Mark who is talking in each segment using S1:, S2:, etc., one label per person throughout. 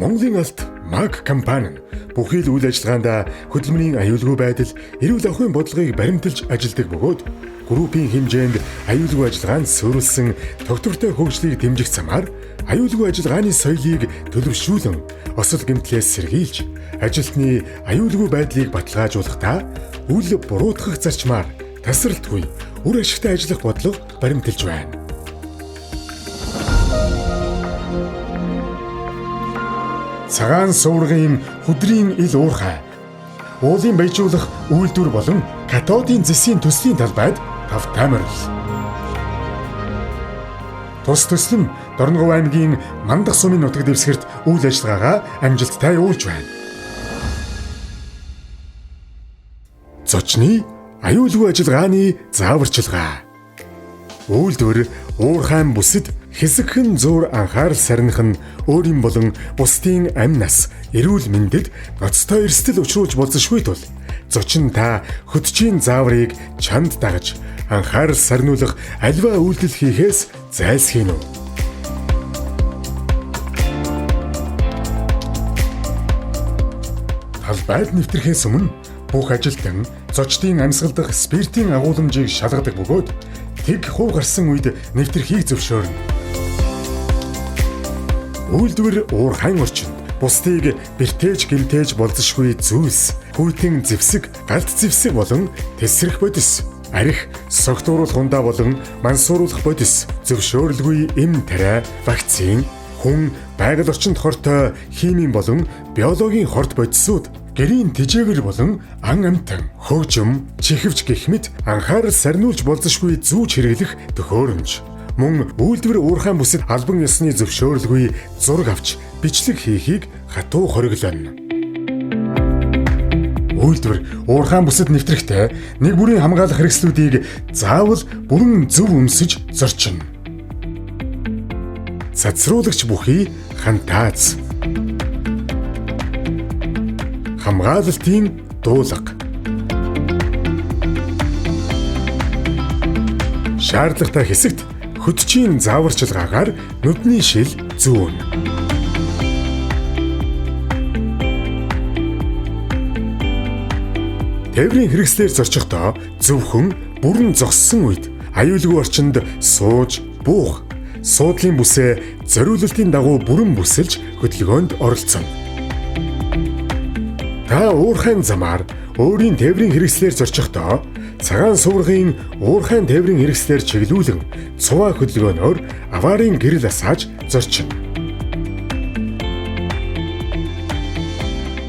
S1: Монголын алт МАГ компани нь бүхий л үйл ажиллагаанд хөдөлмөрийн аюулгүй байдал, эрүүл ахуйн бодлогыг баримталж ажилладаг бөгөөд группийн хэмжээнд аюулгүй ажиллагаанд суурилсан тогтвортой хөгжлийг дэмжих замаар аюулгүй ажиллагааны соёлыг төлөвшүүлэн осол гэмтлээс сэргийлж, ажилтны аюулгүй байдлыг баталгаажуулахдаа үл буруутгах зарчмаар тасралтгүй үр ашигтай ажиллах бодлого баримталж байна. Цагаан суургын хөдрийн ил уурхай, уулын баяжуулах үйлдвэр болон катодын зэсийн төслийн талбайд тав таймарлал. Тус төсөл нь Дорногов аймгийн Мандах сумын нутаг дэвсгэрт үйл ажиллагаагаа амжилттай явуулж байна. Зочны аюулгүй ажиллагааны зааварчилгаа. Үйлдвэр уурхайн бүсэд хэсэгхэн зуур анхаарал сарних нь өөрийн болон бусдын амь нас, эрүүл мэндэд ноцтой эрсдэл учруулж болзошгүй тул зочин та хөтчийн зааврыг чанд дагаж анхаарал сарниулах альва үйлдэл хийхээс зайлсхийнэ үү? Талбайд нэвтрэхээс өмнө бүх ажилтан зочдын амьсгалдах спиртийн агуулмжийг шалгадаг бөгөөд тэг хуу гарсан үед нэвтрэхийг зөвшөөрнө. Үйлдвэр уурхайн орчинд бусдыг бэртээж гэмтээж болзошгүй зүйлс, хүйтэн зэвсэг, галт зэвсэг болон тесрэх бодис, арх, согтууруулах ундаа болон мансууруулах бодис, зөвшөөрөлгүй эм тариа, вакцин, хүн, байгаль орчинд хортой химийн болон биологийн хорт бодисууд, гэрийн тэжээгэр болон ан амтан, хөгжим, чихвч гэх мэт анхаарал сарниулж болзошгүй зүүж хэрэглэх төхөөрөмж. Мөн үйлдвэр уурхайн бүсэд албан ёсны зөвшөөрөлгүй зураг авч бичлэг хийхийг хатуу хориглоно. Үйлдвэр уурхайн бүсэд нэвтрэхдээ нэг бүрийн хамгаалах хэрэгслүүдийг заавал бүрэн зөв өмсөж зорчино. Цацруулагч бүхий хантаац. Хамгаалалтын дуулга. Шаардлагатай хэсэгт хөтчийн зааварчилгаагаар нүдний шил зүүн. Тээврийн хэрэгслээр зорчихдоо зөвхөн бүрэн зогссон үед аюулгүй орчинд сууж, буух, суудлын бүсээ зориулалтын дагуу бүрэн бүсэлж хөдөлгөөнд оролцоно. Та уурхайн замаар өөрийн тээврийн хэрэгслээр зорчихдоо цагаан суургын уурхайн тээврийн хэрэгслээр чиглүүлэн цуваа хөдөлгөөнөөр аваарын гэрэл асааж зорчино.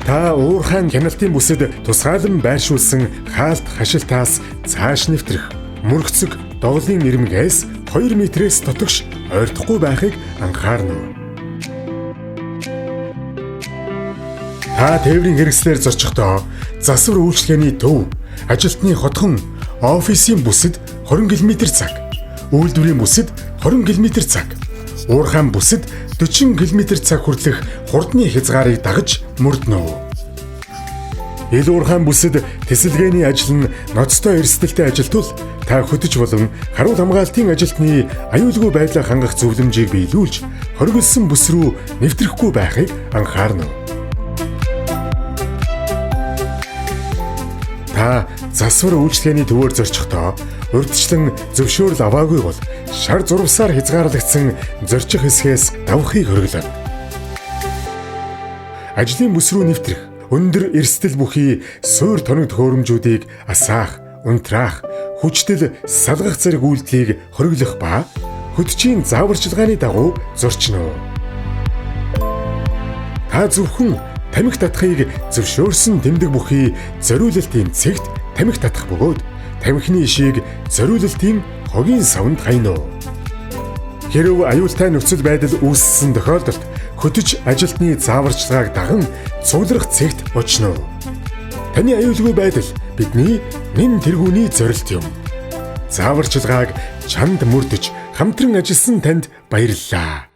S1: Та уурхайн хяналтын бүсэд тусгаалan байршуулсан хаалт хашилтаас цааш нэвтрэх, мөргөцөг доголын ирмэгээс 2 метрээс дотогш ойртохгүй байхыг анхаарна уу? Та тээврийн хэрэгслээр зорчихдоо засвар үйлчлэгээний төв, ажилтны хотхон, офисын бүсэд 20 км цаг, үйлдвэрийн бүсэд 20 км цаг, уурхайн бүсэд 40 км цаг хүртэлх хурдны хязгаарыг дагаж мөрднө үү? Ил уурхайн бүсэд тэсэлгээний ажил нь ноцтой эрсдэлтэй ажил тул та хөтөч болон харуул хамгаалтын ажилтны аюулгүй байдлаа хангах зөвлөмжийг биелүүлж хоригдсон бүс рүү нэвтрэхгүй байхыг анхаарна уу? Та засвар үйлчлэгээний төвөөр зорчихдоо урьдчилан зөвшөөрөл аваагүй бол шар зурвасаар хязгаарлагдсан зорчих хэсгээс давхыг хориглоно. Ажлын бүс рүү нэвтрэх, өндөр эрсдэл бүхий суур тоног төхөөрөмжүүдийг асаах, унтраах, хүчтэй салгах зэрэг үйлдэлийг хориглох ба хөтчийн зааварчилгааны дагуу зорчно. Та зөвхөн тамхи татахыг зөвшөөрсөн тэмдэг бүхий зориулалтын цэгт тамхи татах бөгөөд тамхины ишийг зориулалтын хогийн савнд хайно. Хэрв аюултай нөхцөл байдал үүссэн тохиолдолд хөтөч ажилтны зааварчилгааг даган цуглах цэгт очно. Таны аюулгүй байдал бидний нэн тэргүүний зорилт юм. Зааварчилгааг чанд мөрдөж хамтран ажилласан танд баярлалаа.